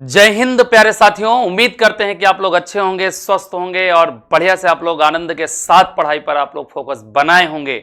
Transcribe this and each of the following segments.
जय हिंद प्यारे साथियों, उम्मीद करते हैं कि आप लोग अच्छे होंगे, स्वस्थ होंगे और बढ़िया से आप लोग आनंद के साथ पढ़ाई पर आप लोग फोकस बनाए होंगे।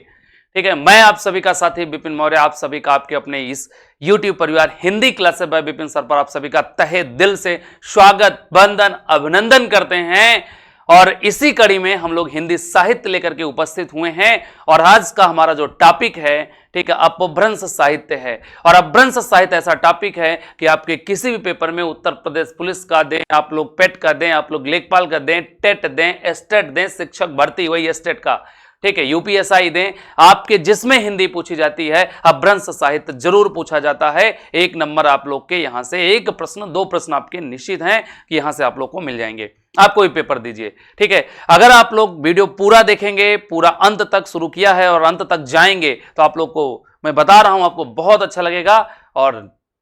ठीक है, मैं आप सभी का साथी विपिन मौर्य, आप सभी का आपके अपने इस YouTube परिवार Hindi classes bye Vipin sir पर आप सभी का तहे दिल से स्वागत, वंदन, अभिनंदन करते हैं। और इसी कड़ी में हम लोग हिंदी साहित्य लेकर के उपस्थित हुए हैं और आज का हमारा जो टॉपिक है, ठीक है, अपभ्रंश साहित्य है। और अपभ्रंश साहित्य ऐसा टॉपिक है कि आपके किसी भी पेपर में उत्तर प्रदेश पुलिस का दें, आप लोग पेट का दें, आप लोग लेखपाल का दें, टेट दें, एस्टेट दें, शिक्षक भर्ती वही एस्टेट का, ठीक है, यूपीएसआई दें, आपके जिसमें हिंदी पूछी जाती है अपभ्रंश साहित्य जरूर पूछा जाता है। एक नंबर आप लोग के यहां से एक प्रश्न, दो प्रश्न आपके निश्चित हैं कि यहां से आप लोग को मिल जाएंगे। आप कोई पेपर दीजिए, ठीक है। अगर आप लोग वीडियो पूरा देखेंगे, पूरा अंत तक शुरू किया है और अंत तक जाएंगे तो आप लोग को मैं बता रहा हूं आपको बहुत अच्छा लगेगा और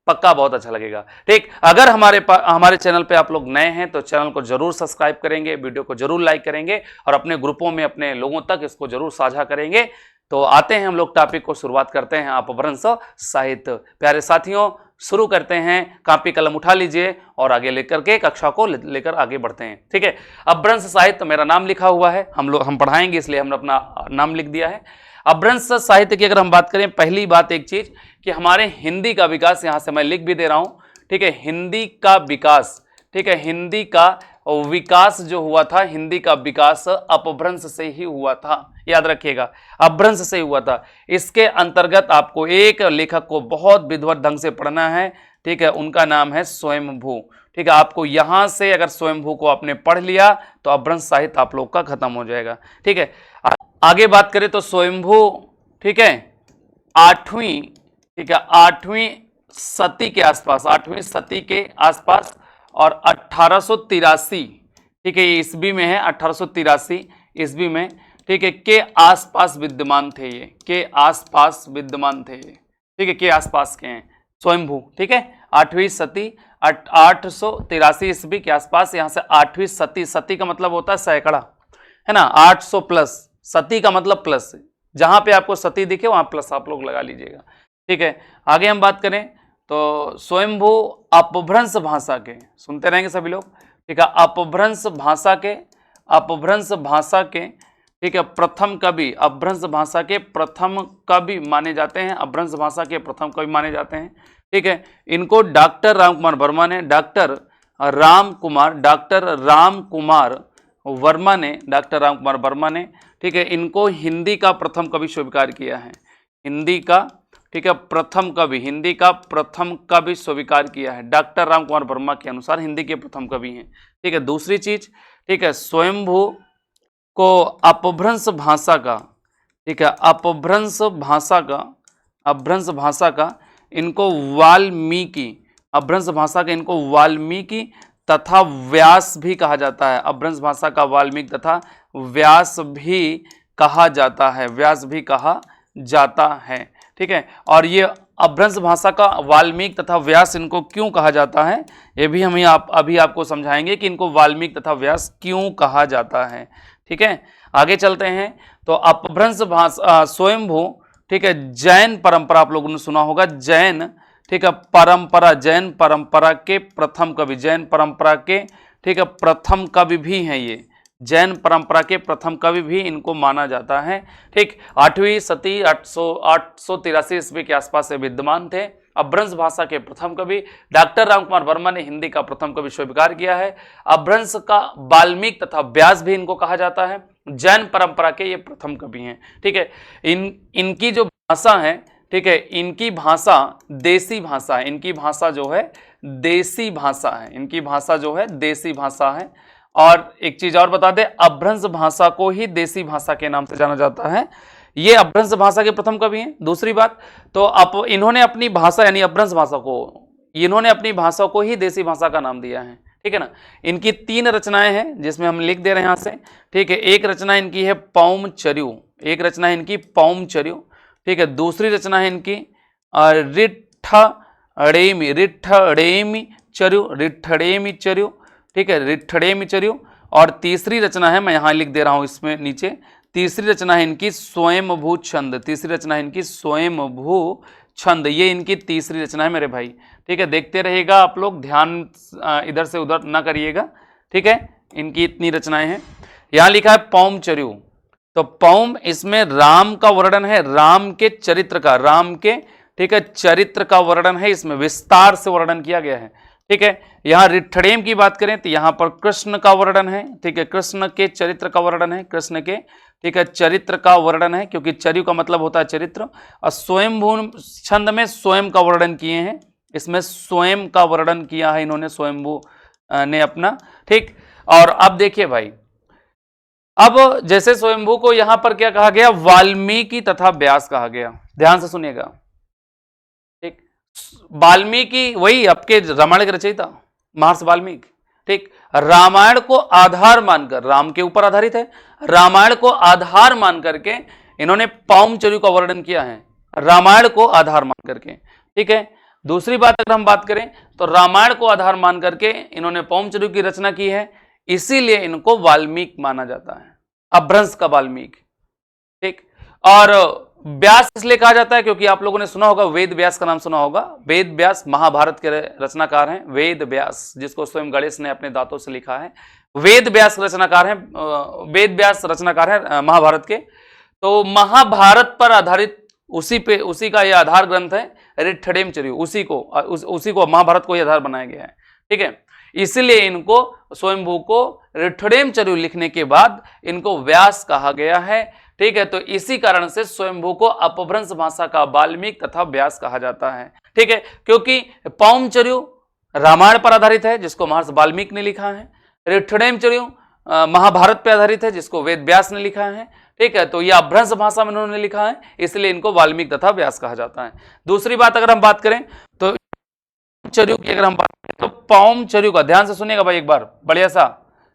पक्का बहुत अच्छा लगेगा। ठीक, अगर हमारे चैनल पे आप लोग नए हैं तो चैनल को जरूर सब्सक्राइब करेंगे, वीडियो को जरूर लाइक करेंगे और अपने ग्रुपों में अपने लोगों तक इसको जरूर साझा करेंगे। तो आते हैं हम लोग टॉपिक को, शुरुआत करते हैं अपभ्रंश साहित्य। प्यारे साथियों, शुरू करते हैं, कॉपी कलम उठा लीजिए और आगे लेकर के कक्षा को लेकर आगे बढ़ते हैं। ठीक है, अपभ्रंश साहित्य मेरा नाम लिखा हुआ है, हम पढ़ाएंगे इसलिए हमने अपना नाम लिख दिया है। अपभ्रंश साहित्य की अगर हम बात करें, पहली बात एक चीज कि हमारे हिंदी का विकास, यहां से मैं लिख भी दे रहा हूं, ठीक है, हिंदी का विकास, ठीक है, हिंदी का विकास जो हुआ था, हिंदी का विकास अपभ्रंश से ही हुआ था, याद रखिएगा, अपभ्रंश से हुआ था। इसके अंतर्गत आपको एक लेखक को बहुत विधिवत ढंग से पढ़ना है, ठीक है, उनका नाम है स्वयंभू। ठीक है, आपको यहां से अगर स्वयंभू को आपने पढ़ लिया तो अपभ्रंश साहित्य आप लोग का खत्म हो जाएगा। ठीक है, आगे बात करें तो स्वयंभू, ठीक है, आठवीं, ठीक है, आठवीं सदी के आसपास, आठवीं सदी के आसपास और 1883, ठीक है, ये ईस्वी में है, 1883 ईस्वी में, ठीक है, के आसपास विद्यमान थे, ये के आसपास विद्यमान थे, ठीक है, के आसपास के हैं स्वयंभू। ठीक है, आठवीं सदी 883 ईस्वी के आसपास, यहां से आठवीं सती, सती का मतलब होता है सैकड़ा, है ना, 800 प्लस, सती का मतलब प्लस, जहां पे आपको सती दिखे वहां प्लस आप लोग लगा लीजिएगा। ठीक है, आगे हम बात करें तो स्वयंभू अपभ्रंश भाषा के, सुनते रहेंगे सभी लोग, ठीक है, अपभ्रंश भाषा के, अपभ्रंश भाषा के, ठीक है, प्रथम कवि, अपभ्रंश भाषा के प्रथम कवि माने जाते हैं, अपभ्रंश भाषा के प्रथम कवि माने जाते हैं। ठीक है, इनको डॉक्टर राम कुमार वर्मा ने, डॉक्टर राम कुमार वर्मा ने, ठीक है, इनको हिंदी का प्रथम कवि स्वीकार किया है, हिंदी का, ठीक है, प्रथम कवि, हिंदी का प्रथम कवि स्वीकार किया है, डॉक्टर राम कुमार वर्मा के अनुसार हिंदी के प्रथम कवि हैं। ठीक है, दूसरी चीज, ठीक है, स्वयंभू को अपभ्रंश भाषा का, ठीक है, अपभ्रंश भाषा का इनको वाल्मीकि, अपभ्रंश भाषा का इनको वाल्मीकि तथा व्यास भी कहा जाता है, अपभ्रंश भाषा का वाल्मीकि तथा व्यास भी कहा जाता है, व्यास भी कहा जाता है। ठीक है, और ये अपभ्रंश भाषा का वाल्मीकि तथा व्यास इनको क्यों कहा जाता है, ये भी हम अभी आपको समझाएंगे कि इनको वाल्मीकि तथा व्यास क्यों कहा जाता है। ठीक है, आगे चलते हैं तो अपभ्रंश भाषा स्वयंभू, ठीक है, जैन परंपरा आप लोगों ने सुना होगा, जैन, ठीक है, परंपरा, जैन परंपरा के प्रथम कवि, जैन परंपरा के, ठीक है, प्रथम कवि भी हैं ये, जैन परंपरा के प्रथम कवि भी इनको माना जाता है। ठीक, आठवीं सदी 883 ईस्वी के आसपास से विद्यमान थे। अपभ्रंश भाषा के प्रथम कवि डॉक्टर राम कुमार वर्मा ने हिंदी का प्रथम कवि स्वीकार किया है। अपभ्रंश का वाल्मीकि तथा व्यास भी इनको कहा जाता है, जैन परंपरा के ये प्रथम कवि हैं। ठीक है, इनकी जो भाषा है, ठीक है, इनकी भाषा देसी भाषा है, इनकी भाषा जो है देसी भाषा है, इनकी भाषा जो है देसी भाषा है। और एक चीज और बता दें, अपभ्रंश भाषा को ही देसी भाषा के नाम से जाना जाता है, ये अपभ्रंश भाषा के प्रथम कवि हैं। दूसरी बात तो इन्होंने अपनी भाषा यानी अपभ्रंश भाषा को, इन्होंने अपनी भाषा को ही देसी भाषा का नाम दिया है। ठीक है ना, इनकी 3 रचनाएं हैं जिसमें हम लिख दे रहे हैं यहाँ से। ठीक है, एक रचना इनकी है पौमचर्यु, एक रचना है इनकी पौमचर्यु, ठीक है, दूसरी रचना है इनकी रिट्ठड़ेमी चर्यु, ठीक है, रिट्ठड़ेमी चर्यु, और तीसरी रचना है, मैं यहाँ लिख दे रहा हूँ इसमें नीचे, तीसरी रचना है इनकी स्वयंभू छंद, तीसरी रचना है इनकी स्वयंभू छंद, ये इनकी तीसरी रचना है मेरे भाई। ठीक है, देखते रहिएगा आप लोग, ध्यान इधर से उधर ना करिएगा। ठीक है, इनकी इतनी रचनाएं हैं। यहां लिखा है पौमचर्यु, तो पौम इसमें राम का वर्णन है, राम के चरित्र का, राम के ठीक है चरित्र का वर्णन है, इसमें विस्तार से वर्णन किया गया है। ठीक है, यहां रिठ्ठेम की बात करें तो यहां पर कृष्ण का वर्णन है। ठीक है, कृष्ण के चरित्र का वर्णन है, कृष्ण के ठीक है चरित्र का वर्णन है, क्योंकि चर्यु का मतलब होता है चरित्र। और स्वयंभू छंद में स्वयं का वर्णन किए हैं, इसमें स्वयं का वर्णन किया है इन्होंने, स्वयंभू ने अपना। ठीक, और अब देखिए भाई, अब जैसे स्वयंभू को यहां पर क्या कहा गया, वाल्मीकि तथा व्यास कहा गया। ध्यान से सुनिएगा। ठीक, वाल्मीकि वही आपके रामायण के रचयिता महर्षि वाल्मीकि। ठीक, रामायण को आधार मानकर, राम के ऊपर आधारित है, रामायण को आधार मान करके इन्होंने पौमचर्यु का वर्णन किया है, रामायण को आधार मान करके। ठीक है, दूसरी बात अगर हम बात करें तो रामायण को आधार मान करके इन्होंने पौमचर्यु की रचना की है, इसीलिए इनको वाल्मीकि माना जाता है, अपभ्रंश का वाल्मीकि। ठीक, और व्यास इसलिए कहा जाता है क्योंकि आप लोगों ने सुना होगा, वेद व्यास का नाम सुना होगा। वेद व्यास महाभारत के रचनाकार हैं, वेद व्यास, जिसको स्वयं गणेश ने अपने दांतों से लिखा है। वेद व्यास रचनाकार हैं, वेद व्यास रचनाकार हैं महाभारत के। तो महाभारत पर आधारित उसी का यह आधार ग्रंथ है रिठ्ठेमचर्यु, उसी को महाभारत को आधार बनाया गया है। ठीक है, इसलिए इनको स्वयंभू को रिठ्ठेमचर्यु लिखने के बाद इनको व्यास कहा गया है। ठीक है, तो इसी कारण से स्वयंभू को अपभ्रंश भाषा का वाल्मीकि तथा व्यास कहा जाता है। ठीक है, क्योंकि पौमचर्यु रामायण पर आधारित है, जिसको महर्षि वाल्मीकि ने लिखा है। रिठ्ठेमचर्यु महाभारत पर आधारित है, जिसको वेद व्यास ने लिखा है। ठीक है, तो यह अपभ्रंश भाषा में उन्होंने लिखा है, इसलिए इनको वाल्मीकि तथा व्यास कहा जाता है। दूसरी बात अगर हम बात करें तो चर्यु की अगर हम बात करें तो पौमचर्यु का, ध्यान से सुनिएगा भाई एक बार बढ़िया सा।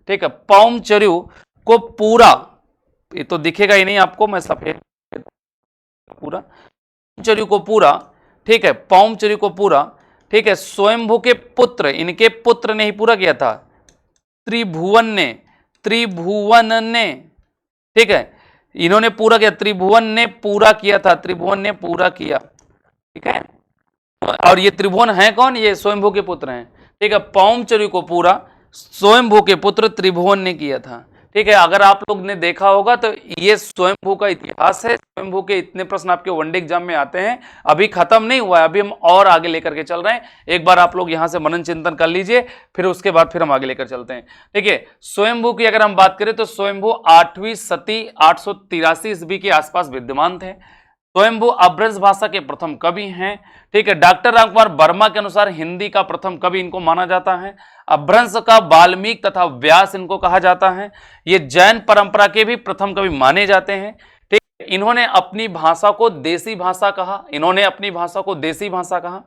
ठीक है, पौमचर्यु को पूरा, ये तो दिखेगा ही नहीं आपको, मैं सफेद पूरा पौमचर्यु को पूरा। ठीक है, पौमचर्यु को पूरा। ठीक है, स्वयंभू के पुत्र, इनके पुत्र ने ही पूरा किया था, त्रिभुवन ने। ठीक है, इन्होंने पूरा किया, त्रिभुवन ने पूरा किया था, त्रिभुवन ने पूरा किया। ठीक है, और ये त्रिभुवन है कौन, ये स्वयंभू के पुत्र हैं। ठीक है, पौमचर्यु को पूरा स्वयंभू के पुत्र त्रिभुवन ने किया था। ठीक है, अगर आप लोग ने देखा होगा तो ये स्वयंभू का इतिहास है। स्वयंभू के इतने प्रश्न आपके वनडे एग्जाम में आते हैं, अभी खत्म नहीं हुआ है, अभी हम और आगे लेकर के चल रहे हैं। एक बार आप लोग यहां से मनन चिंतन कर लीजिए, फिर उसके बाद फिर हम आगे लेकर चलते हैं। ठीक है, स्वयंभू की अगर हम बात करें तो स्वयंभू 8वीं सदी 883 ईस्वी के आसपास विद्यमान थे। स्वयंभू अपभ्रंश भाषा के प्रथम कवि हैं। ठीक है, डॉक्टर रामकुमार वर्मा के अनुसार हिंदी का प्रथम कवि इनको माना जाता है। अपभ्रंश का वाल्मीकि तथा व्यास इनको कहा जाता है। ये जैन परंपरा के भी प्रथम कवि माने जाते हैं। ठीक, इन्होंने अपनी भाषा को देसी भाषा कहा, इन्होंने अपनी भाषा को देसी भाषा कहा।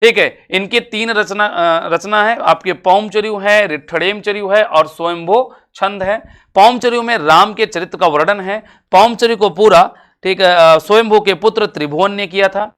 ठीक है, इनकी 3 रचना है आपके, पौमचर्यु है, रिठ्ठेमचर्यु है और स्वयंभू छंद है। पौमचर्यु में राम के चरित्र का वर्णन है। पौमचर्यु को पूरा ठीक है स्वयंभू के पुत्र त्रिभुवन ने किया था।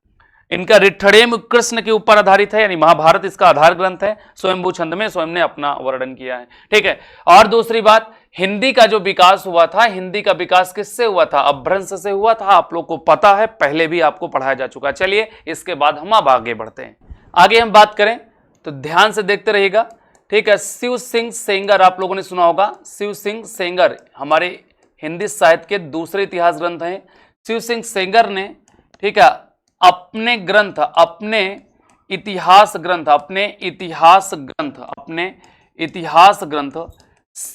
इनका रिठ्ठेम कृष्ण के ऊपर आधारित है, यानी महाभारत इसका आधार ग्रंथ है। स्वयंभू छंद में स्वयं ने अपना वर्णन किया है। ठीक है, और दूसरी बात, हिंदी का जो विकास हुआ था, हिंदी का विकास किससे हुआ था, अपभ्रंश से हुआ था। आप लोग को पता है, पहले भी आपको पढ़ाया जा चुका है। चलिए इसके बाद हम अब आगे बढ़ते हैं। आगे हम बात करें तो ध्यान से देखते रहिएगा। ठीक है, शिव सिंह सेंगर आप लोगों ने सुना होगा। शिव सिंह सेंगर हमारे हिंदी साहित्य के दूसरे इतिहास ग्रंथ हैं। शिव सिंह सेंगर ने ठीक है अपने इतिहास ग्रंथ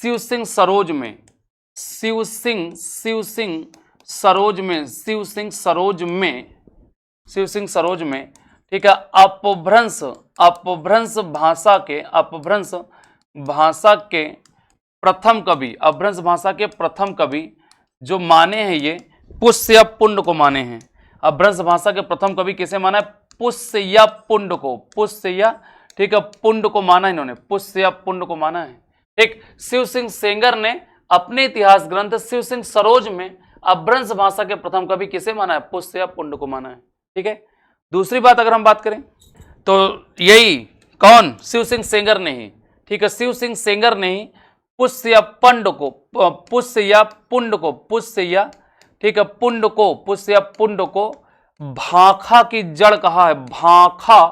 शिव सिंह सरोज में ठीक है अपभ्रंश भाषा के प्रथम कवि जो माने हैं, ये पुष्य पुंड को माने हैं। अपभ्रंश भाषा के प्रथम कवि किसे माना है, पुष्य पुंड को, ठीक है पुंड को माना इन्होंने, पुष्य पुंड को माना है। ठीक, शिव सिंह सेंगर ने अपने इतिहास ग्रंथ शिव सिंह सरोज में अपभ्रंश भाषा के प्रथम कवि किसे माना है, पुष्य पुंड को माना है। ठीक है, दूसरी बात अगर हम बात करें तो यही कौन, शिव सिंह सेंगर ने ही, ठीक है शिव सिंह सेंगर ने ही पुष्य पुंड को भाखा की जड़ कहाँ है? भाखा,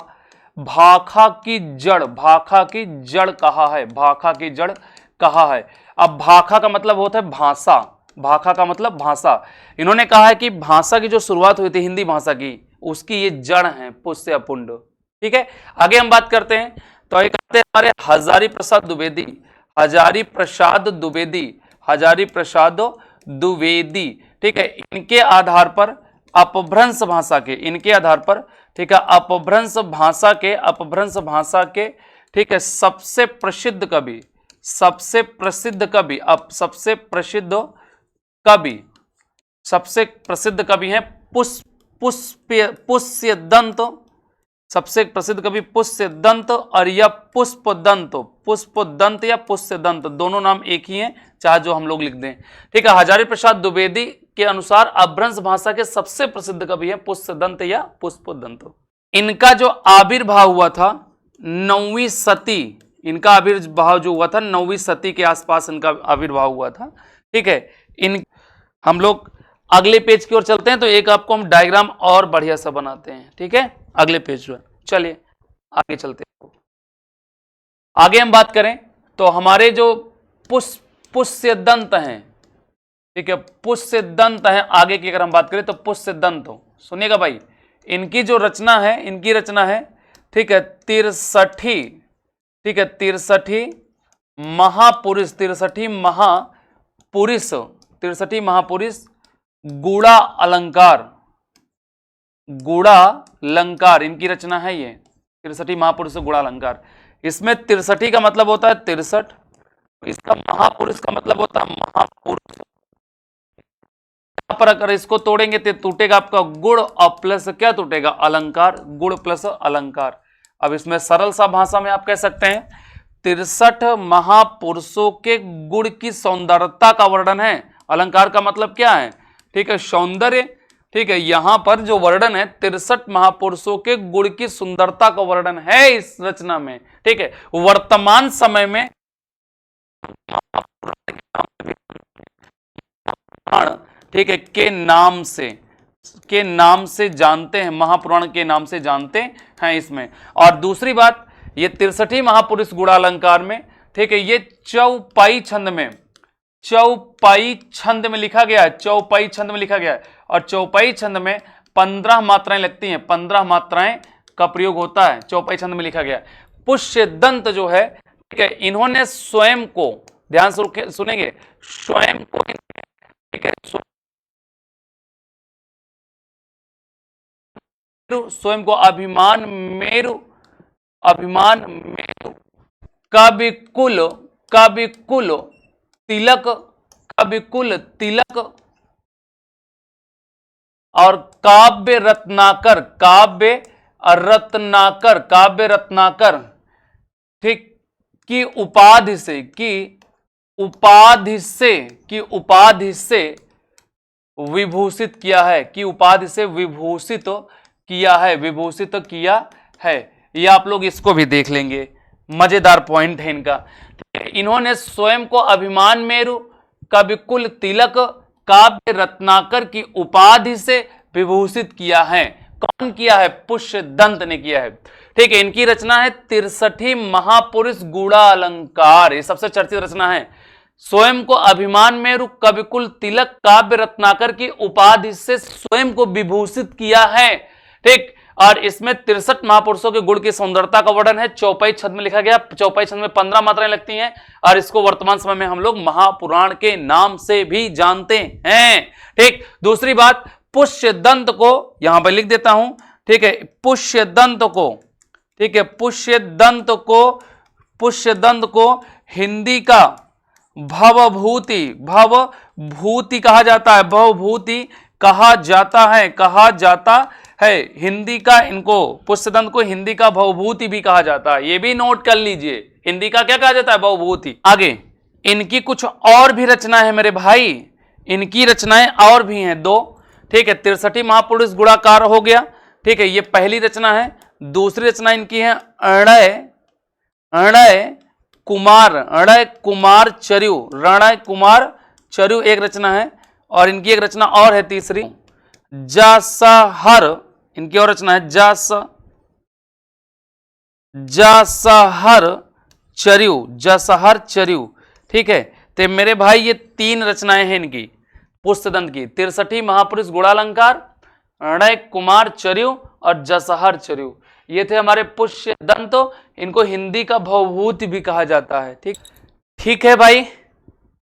भाखा की जड़, भाखा की जड़ कहाँ है? भाखा की जड़ कहाँ है? अब भाखा का मतलब होता है भाषा, भाखा का मतलब भाषा। इन्होंने कहा है कि भाषा की जो शुरुआत हुई थी हिंदी भाषा की, उसकी ये जड़ है पुष्य पुंड। ठीक है, आगे हम बात करते हैं। तो एक आते हैं हमारे हजारी प्रसाद द्विवेदी, हजारी प्रसाद द्विवेदी, हजारी प्रसाद द्विवेदी। ठीक है, इनके आधार पर अपभ्रंश भाषा के, इनके आधार पर, ठीक है, अपभ्रंश भाषा के, अपभ्रंश भाषा के, ठीक है, सबसे प्रसिद्ध कवि, सबसे प्रसिद्ध कवि, अब सबसे प्रसिद्ध कवि, सबसे प्रसिद्ध कवि हैं पुष्यदंत, सबसे प्रसिद्ध कवि पुष्यदंत और या पुष्पदंत, पुष्पदंत या पुष्यदंत, दोनों नाम एक ही हैं, चाहे जो हम लोग लिख दें। ठीक है, हजारी प्रसाद द्विवेदी के अनुसार अपभ्रंश भाषा के सबसे प्रसिद्ध कवि हैं पुष्यदंत या पुष्पदंत। इनका जो आविर्भाव हुआ था 9वीं सदी, इनका आविर्भाव जो हुआ था 9वीं सदी के आसपास इनका आविर्भाव हुआ था। ठीक है, इन हम लोग अगले पेज की ओर चलते हैं, तो एक आपको हम डायग्राम और बढ़िया सा बनाते हैं। ठीक है, अगले पेज जो है, चलिए आगे चलते हैं। आगे हम बात करें तो हमारे जो पुष्यदंत हैं, ठीक है, पुष्यदंत हैं, आगे की अगर हम बात करें तो पुष्यदंत, सुनिएगा भाई, इनकी जो रचना है, इनकी रचना है, ठीक है, 63, ठीक है, 63 महापुरुष, 63 महापुरुष, 63 महापुरुष गुड़ा अलंकार, गुड़ा अलंकार इनकी रचना है ये, 63 महापुरुष गुड़ा अलंकार। इसमें 63 का मतलब होता है 63, इसका महापुरुष का मतलब होता है महापुरुष। पर अगर इसको तोड़ेंगे तो टूटेगा आपका गुड़ और प्लस क्या टूटेगा? अलंकार, गुड़ प्लस अलंकार। अब इसमें सरल सा भाषा में आप कह सकते हैं 63 महापुरुषों के गुण की सौंदर्यता का वर्णन है। अलंकार का मतलब क्या है? ठीक है, सौंदर्य। ठीक है, यहां पर जो वर्णन है 63 महापुरुषों के गुण की सुंदरता का वर्णन है इस रचना में। ठीक है, वर्तमान समय में ठीक है के नाम से जानते हैं, महापुराण के नाम से जानते हैं इसमें। और दूसरी बात, ये 63 महापुरुष गुणालंकार में, ठीक है, ये चौपाई छंद में, चौपाई छंद में लिखा गया है, चौपाई छंद में लिखा गया है। और चौपाई छंद में 15 मात्राएं लगती हैं, 15 मात्राएं का प्रयोग होता है, चौपाई छंद में लिखा गया है। पुष्यदंत जो है, ठीक है, इन्होंने स्वयं को, ध्यान से सुनेंगे, स्वयं को, ठीक है, स्वयं को अभिमान मेरु, अभिमान मेरु, कविकुल, कविकुल तिलक, कविकुल तिलक और काव्य रत्नाकर, काव्य रत्नाकर, काव्य रत्नाकर, ठीक, की उपाधि से, की उपाधि से, की उपाधि से विभूषित किया है, की उपाधि से विभूषित किया है, विभूषित किया है। ये आप लोग इसको भी देख लेंगे, मजेदार पॉइंट है इनका। इन्होंने स्वयं को अभिमान मेरु, कविकुल तिलक, काव्य रत्नाकर की उपाधि से विभूषित किया है। कौन किया है? पुष्यदंत ने किया है। ठीक है, इनकी रचना है 63 महापुरुष गुड़ा अलंकार, ये सबसे चर्चित रचना है। स्वयं को अभिमान मेरु, कविकुल तिलक, काव्य रत्नाकर की उपाधि से स्वयं को विभूषित किया है। ठीक, और इसमें 63 महापुरुषों के गुण की सुंदरता का वर्णन है, चौपाई छंद में लिखा गया। चौपाई छंद में 15 मात्राएं लगती हैं और इसको वर्तमान समय में हम लोग महापुराण के नाम से भी जानते हैं। ठीक, दूसरी बात, पुष्यदंत को यहां पर लिख देता हूं, ठीक है, पुष्यदंत को, ठीक है, पुष्यदंत को, पुष्यदंत को हिंदी का भवभूति, भवभूति कहा जाता है, भवभूति कहा जाता है, कहा जाता है। हिंदी का, इनको पुष्यदंत को हिंदी का भवभूति भी कहा जाता है, ये भी नोट कर लीजिए, हिंदी का क्या कहा जाता है? भवभूति। आगे इनकी कुछ और भी रचनाएं हैं मेरे भाई, इनकी रचनाएं और भी हैं दो। ठीक है, 63 महापुरुष गुणाकार हो गया। ठीक है, ये पहली रचना है। दूसरी रचना इनकी है अणय, अणय कुमार, अणय कुमार चरु, रणय कुमार चरु एक रचना है। और इनकी एक रचना और है तीसरी, जासहर, इनकी और रचना है जासहर चर्यू, जासहर चर्यू। ठीक है, तो मेरे भाई ये 3 रचनाएं हैं इनकी पुष्यदंत की, 63 महापुरुष गुणालंकार, णय कुमार चर्यू और जसहर चर्यू। ये थे हमारे पुष्यदंत। इनको हिंदी का भवभूति भी कहा जाता है। ठीक है भाई,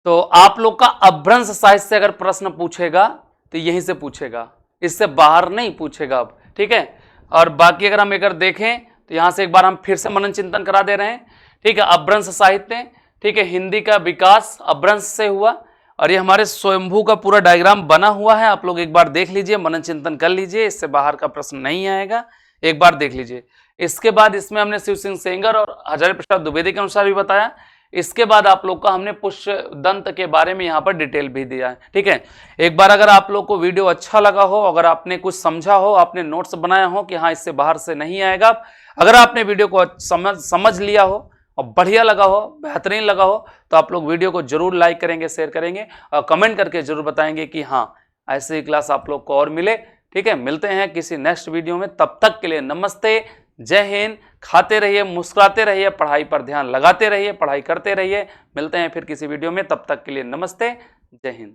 तो आप लोग का अपभ्रंश साहित्य से अगर प्रश्न पूछेगा तो यहीं से पूछेगा, इससे बाहर नहीं पूछेगा अब। ठीक है, और बाकी अगर हम एक देखें तो यहां से एक बार हम फिर से मनन चिंतन करा दे रहे हैं। ठीक है, अपभ्रंश साहित्य, ठीक है, हिंदी का विकास अपभ्रंश से हुआ, और ये हमारे स्वयंभू का पूरा डायग्राम बना हुआ है। आप लोग एक बार देख लीजिए, मनन चिंतन कर लीजिए, इससे बाहर का प्रश्न नहीं आएगा, एक बार देख लीजिए। इसके बाद इसमें हमने शिव सिंह सेंगर और हजारी प्रसाद द्विवेदी के अनुसार भी बताया। इसके बाद आप लोग का हमने पुष्यदंत के बारे में यहाँ पर डिटेल भी दिया है। ठीक है, एक बार अगर आप लोग को वीडियो अच्छा लगा हो, अगर आपने कुछ समझा हो, आपने नोट्स बनाया हो कि हाँ इससे बाहर से नहीं आएगा, अगर आपने वीडियो को समझ लिया हो और बढ़िया लगा हो, बेहतरीन लगा हो, तो आप लोग वीडियो को जरूर लाइक करेंगे, शेयर करेंगे और कमेंट करके जरूर बताएंगे कि हाँ ऐसे ही क्लास आप लोग को और मिले। ठीक है, मिलते हैं किसी नेक्स्ट वीडियो में, तब तक के लिए नमस्ते, जय हिंद। खाते रहिए, मुस्कुराते रहिए, पढ़ाई पर ध्यान लगाते रहिए, पढ़ाई करते रहिए। मिलते हैं फिर किसी वीडियो में, तब तक के लिए नमस्ते, जय हिंद।